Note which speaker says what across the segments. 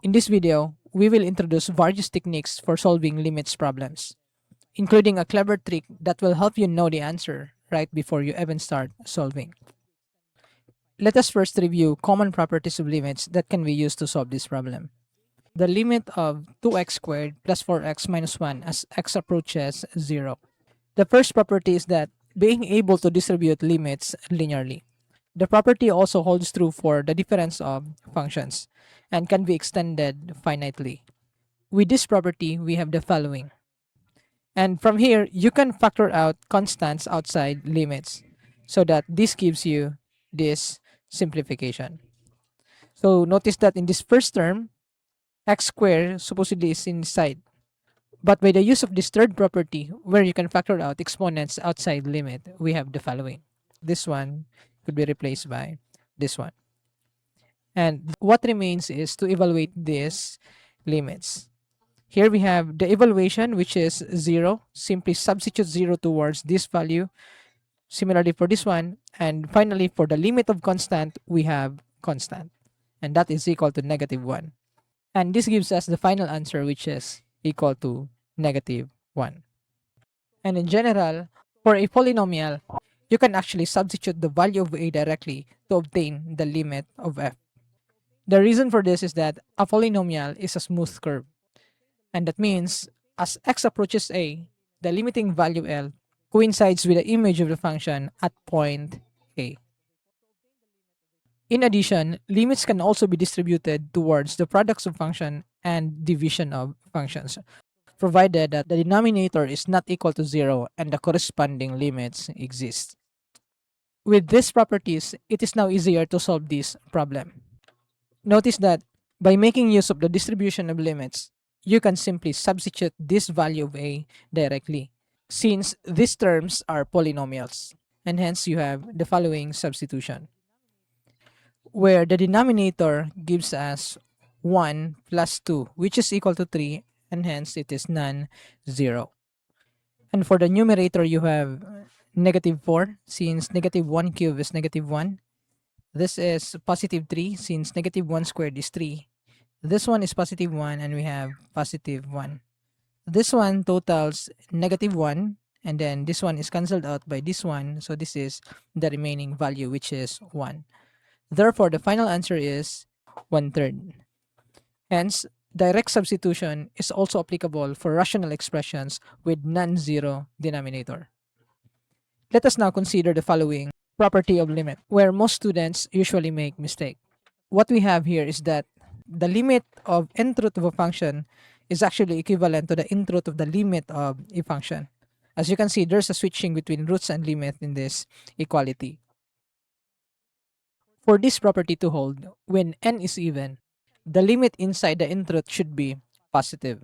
Speaker 1: In this video, we will introduce various techniques for solving limits problems, including a clever trick that will help you know the answer right before you even start solving. Let us first review common properties of limits that can be used to solve this problem. The limit of 2x squared plus 4x minus 1 as x approaches 0. The first property is that being able to distribute limits linearly. The property also holds true for the difference of functions and can be extended finitely. With this property, we have the following. And from here, you can factor out constants outside limits so that this gives you this simplification. So notice that in this first term, x squared supposedly is inside. But by the use of this third property, where you can factor out exponents outside limit, we have the following. This one could be replaced by this one. And what remains is to evaluate these limits. Here we have the evaluation, which is 0. Simply substitute 0 towards this value. Similarly for this one. And finally, for the limit of constant, we have constant. And that is equal to -1. And this gives us the final answer, which is equal to -1. And in general, for a polynomial, you can actually substitute the value of a directly to obtain the limit of f. The reason for this is that a polynomial is a smooth curve. And that means as x approaches a, the limiting value L coincides with the image of the function at point A. In addition, limits can also be distributed towards the products of function and division of functions, provided that the denominator is not equal to 0 and the corresponding limits exist. With these properties, it is now easier to solve this problem. Notice that by making use of the distribution of limits, you can simply substitute this value of a directly, since these terms are polynomials, and hence you have the following substitution, where the denominator gives us 1 plus 2, which is equal to 3, and hence it is non-zero. And for the numerator, you have -4, since -1 cubed is -1. This is +3, since -1 squared is 3. This one is +1, and we have +1. This one totals -1, and then this one is cancelled out by this one, so this is the remaining value, which is 1. Therefore, the final answer is 1/3. Hence, direct substitution is also applicable for rational expressions with non-zero denominator. Let us now consider the following property of limit, where most students usually make mistake. What we have here is that the limit of nth root of a function is actually equivalent to the nth root of the limit of a function. As you can see, there's a switching between roots and limit in this equality. For this property to hold, when n is even, the limit inside the nth root should be positive.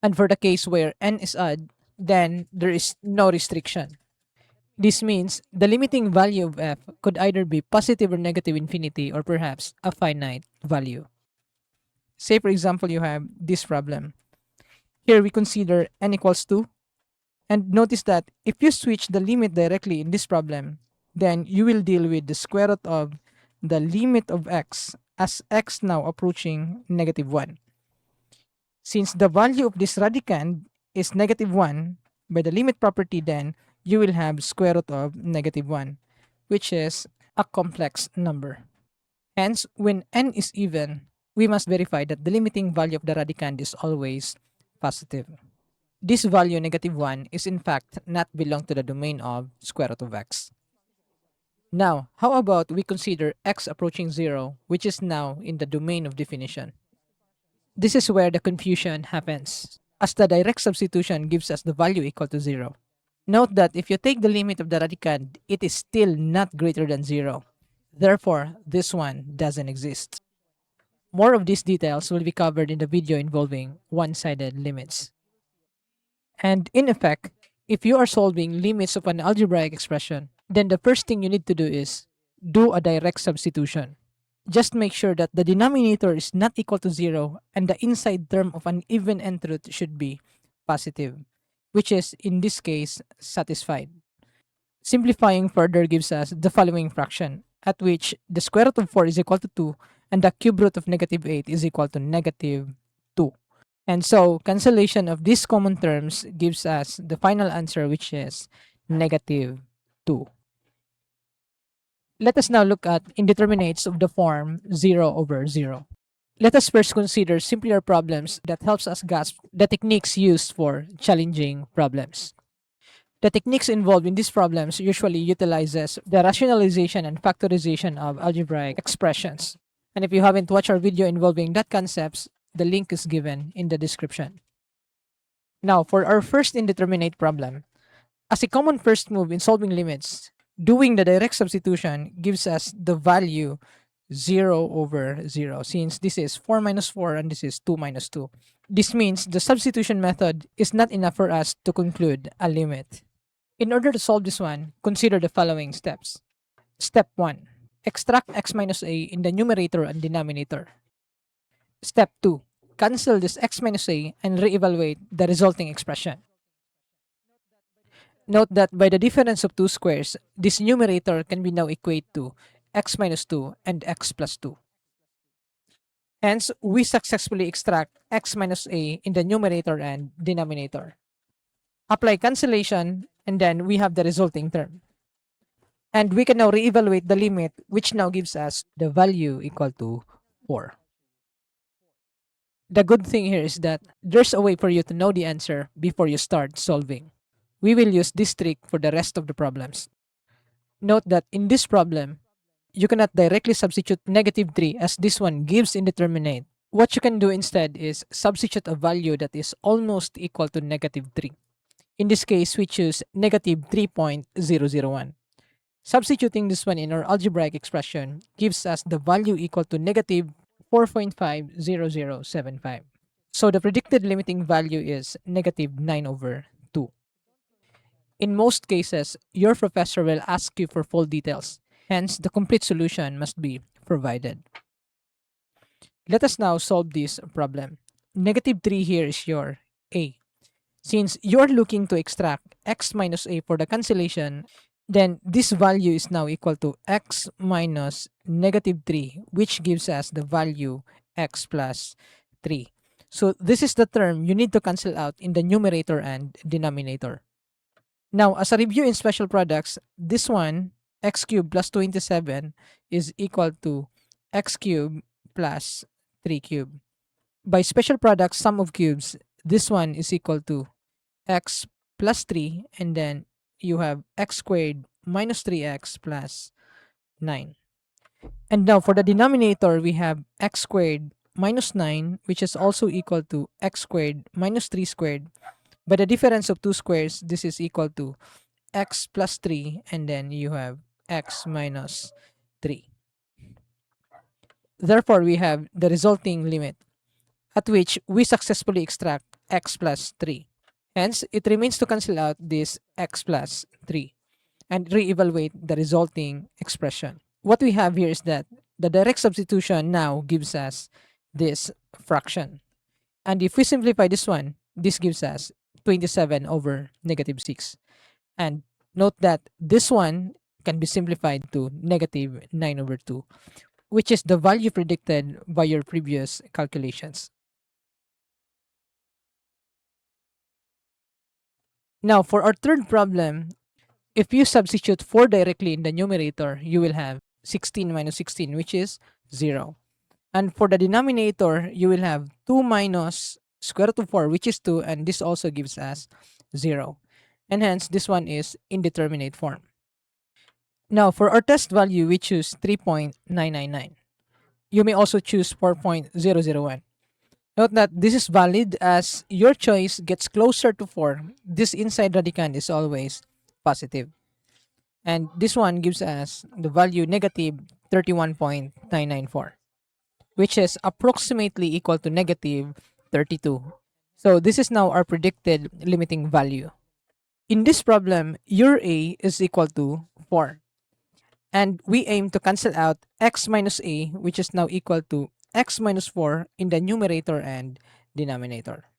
Speaker 1: And for the case where n is odd, then there is no restriction. This means the limiting value of f could either be positive or negative infinity, or perhaps a finite value. Say for example, you have this problem. Here we consider n equals 2. And notice that if you switch the limit directly in this problem, then you will deal with the square root of the limit of x as x now approaching -1. Since the value of this radicand is -1, by the limit property, then you will have square root of -1, which is a complex number. Hence, when n is even, we must verify that the limiting value of the radicand is always positive. This value -1 is in fact not belong to the domain of square root of x. Now, how about we consider x approaching 0, which is now in the domain of definition? This is where the confusion happens, as the direct substitution gives us the value equal to 0. Note that if you take the limit of the radicand, it is still not greater than 0. Therefore, this one doesn't exist. More of these details will be covered in the video involving one-sided limits. And in effect, if you are solving limits of an algebraic expression, then the first thing you need to do is do a direct substitution. Just make sure that the denominator is not equal to 0 and the inside term of an even nth root should be positive, which is in this case satisfied. Simplifying further gives us the following fraction, at which the square root of 4 is equal to 2 and the cube root of negative 8 is equal to negative 2. And so cancellation of these common terms gives us the final answer, which is negative 2. Let us now look at indeterminates of the form 0 over 0. Let us first consider simpler problems that helps us grasp the techniques used for challenging problems. The techniques involved in these problems usually utilizes the rationalization and factorization of algebraic expressions. And if you haven't watched our video involving that concepts, the link is given in the description. Now, for our first indeterminate problem, as a common first move in solving limits, doing the direct substitution gives us the value 0 over 0, since this is 4 minus 4 and this is 2 minus 2. This means the substitution method is not enough for us to conclude a limit. In order to solve this one, consider the following steps. Step 1. Extract x minus a in the numerator and denominator. Step 2. Cancel this x minus a and reevaluate the resulting expression. Note that by the difference of two squares, this numerator can be now equate to x minus 2 and x plus 2. Hence, we successfully extract x minus a in the numerator and denominator. Apply cancellation, and then we have the resulting term. And we can now reevaluate the limit, which now gives us the value equal to 4. The good thing here is that there's a way for you to know the answer before you start solving. We will use this trick for the rest of the problems. Note that in this problem, you cannot directly substitute negative 3 as this one gives indeterminate. What you can do instead is substitute a value that is almost equal to negative 3. In this case, we choose negative 3.001. Substituting this one in our algebraic expression gives us the value equal to negative 4.50075. So the predicted limiting value is negative 9 over 2. In most cases, your professor will ask you for full details. Hence, the complete solution must be provided. Let us now solve this problem. Negative 3 here is your a. Since you're looking to extract x minus a for the cancellation, then this value is now equal to x minus negative 3, which gives us the value x plus 3. So this is the term you need to cancel out in the numerator and denominator. Now, as a review in special products, this one, x cubed plus 27, is equal to x cubed plus 3 cubed. By special products, sum of cubes, this one is equal to x plus 3, and then you have x squared minus 3x plus 9. And now for the denominator, we have x squared minus 9, which is also equal to x squared minus 3 squared. By the difference of two squares, this is equal to x plus 3, and then you have x minus 3. Therefore, we have the resulting limit at which we successfully extract x plus 3. Hence, it remains to cancel out this x plus 3 and reevaluate the resulting expression. What we have here is that the direct substitution now gives us this fraction. And if we simplify this one, this gives us 27 over negative 6. And note that this one can be simplified to negative 9 over 2, which is the value predicted by your previous calculations. Now, for our third problem, if you substitute 4 directly in the numerator, you will have 16 minus 16, which is 0. And for the denominator, you will have 2 minus square root of 4, which is 2, and this also gives us 0. And hence, this one is indeterminate form. Now, for our test value, we choose 3.999. You may also choose 4.001. Note that this is valid as your choice gets closer to 4. This inside radicand is always positive. And this one gives us the value negative 31.994, which is approximately equal to negative 32. So this is now our predicted limiting value. In this problem, your a is equal to 4. And we aim to cancel out x minus a, which is now equal to x minus 4 in the numerator and denominator.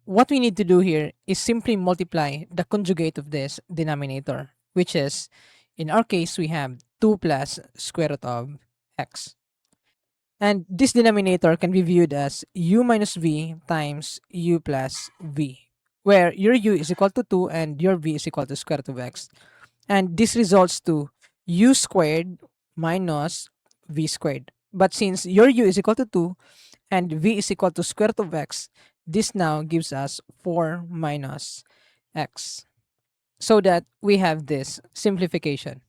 Speaker 1: What we need to do here is simply multiply the conjugate of this denominator, which is, in our case, we have 2 plus square root of x. And this denominator can be viewed as u minus v times u plus v, where your u is equal to 2 and your v is equal to square root of x. And this results to u squared minus v squared. But since your u is equal to 2 and v is equal to square root of x, this now gives us 4 minus x. So that we have this simplification.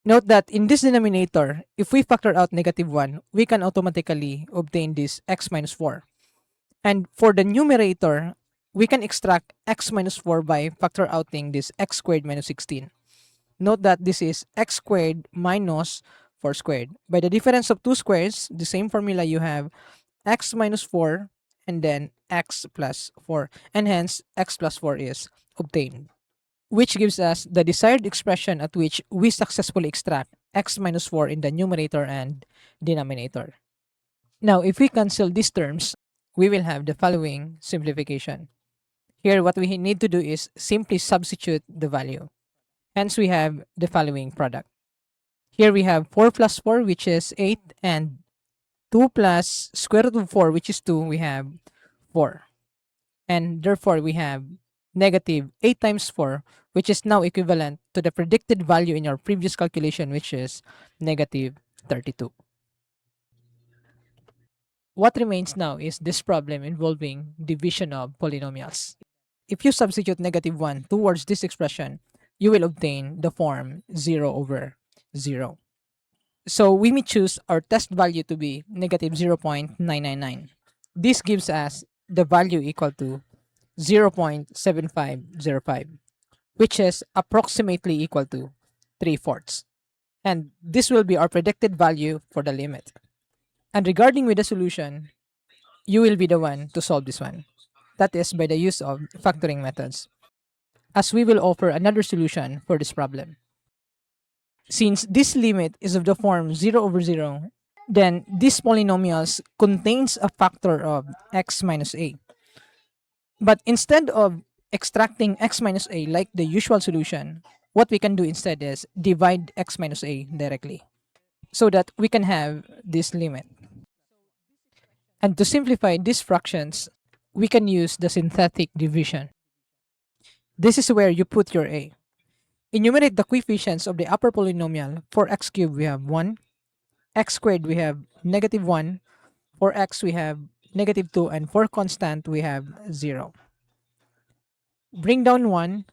Speaker 1: Note that in this denominator, if we factor out -1, we can automatically obtain this x minus 4. And for the numerator, we can extract x minus 4 by factor outing this x squared minus 16. Note that this is x squared minus 4 squared. By the difference of two squares, the same formula, you have x minus 4 and then x plus 4. And hence, x plus 4 is obtained, which gives us the desired expression at which we successfully extract x minus 4 in the numerator and denominator. Now, if we cancel these terms, we will have the following simplification. Here, what we need to do is simply substitute the value. Hence, we have the following product. Here we have 4 plus 4, which is 8, and 2 plus square root of 4, which is 2, we have 4. And therefore, we have negative 8 times 4, which is now equivalent to the predicted value in our previous calculation, which is negative 32. What remains now is this problem involving division of polynomials. If you substitute -1 towards this expression, you will obtain the form 0 over 0. So we may choose our test value to be negative 0.999. This gives us the value equal to 0.7505, which is approximately equal to 3/4. And this will be our predicted value for the limit. And regarding with the solution, you will be the one to solve this one. That is by the use of factoring methods, as we will offer another solution for this problem. Since this limit is of the form 0 over 0, then this polynomials contains a factor of x minus a. But instead of extracting x minus a like the usual solution, what we can do instead is divide x minus a directly, so that we can have this limit. And to simplify these fractions, we can use the synthetic division. This is where you put your a. Enumerate the coefficients of the upper polynomial. For x cubed, we have 1. X squared, we have -1. For x, we have -2. And for constant, we have 0. Bring down 1.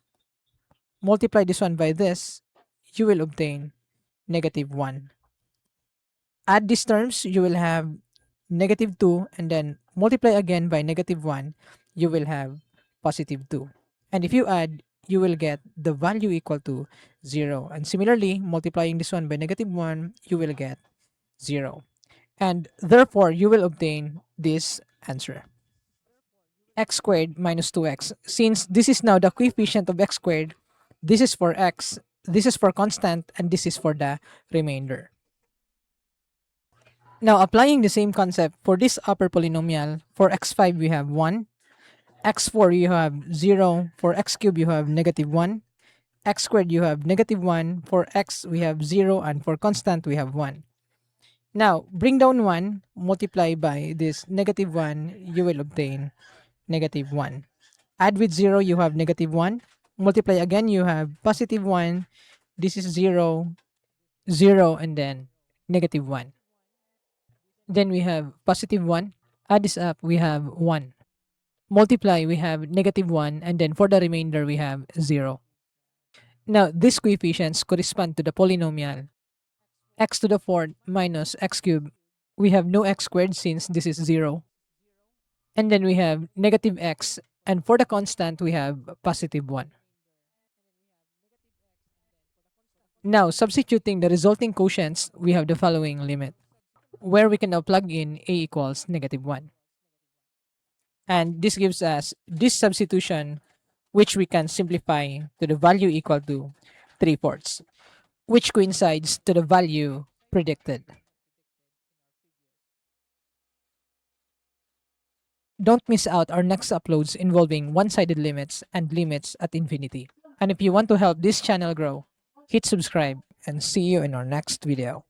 Speaker 1: Multiply this one by this. You will obtain -1. Add these terms, you will have -2. And then multiply again by -1. You will have +2. And if you add, you will get the value equal to 0. And similarly, multiplying this one by -1, you will get 0. And therefore, you will obtain this answer. X squared minus 2x. Since this is now the coefficient of x squared, this is for x, this is for constant, and this is for the remainder. Now, applying the same concept for this upper polynomial, for x5 we have 1, x4 you have 0, for x cubed you have -1, x squared you have -1, for x we have 0, and for constant we have 1. Now, bring down 1, multiply by this -1, you will obtain -1. Add with 0, you have -1. Multiply again, you have +1. This is 0, 0, and then -1. Then we have +1. Add this up, we have 1. Multiply, we have -1. And then for the remainder, we have 0. Now, these coefficients correspond to the polynomial x to the 4th minus x cubed. We have no x squared since this is 0. And then we have -x. And for the constant, we have +1. Now, substituting the resulting quotients, we have the following limit, where we can now plug in a equals -1. And this gives us this substitution, which we can simplify to the value equal to 3/4, which coincides to the value predicted. Don't miss out our next uploads involving one-sided limits and limits at infinity. And if you want to help this channel grow, hit subscribe and see you in our next video.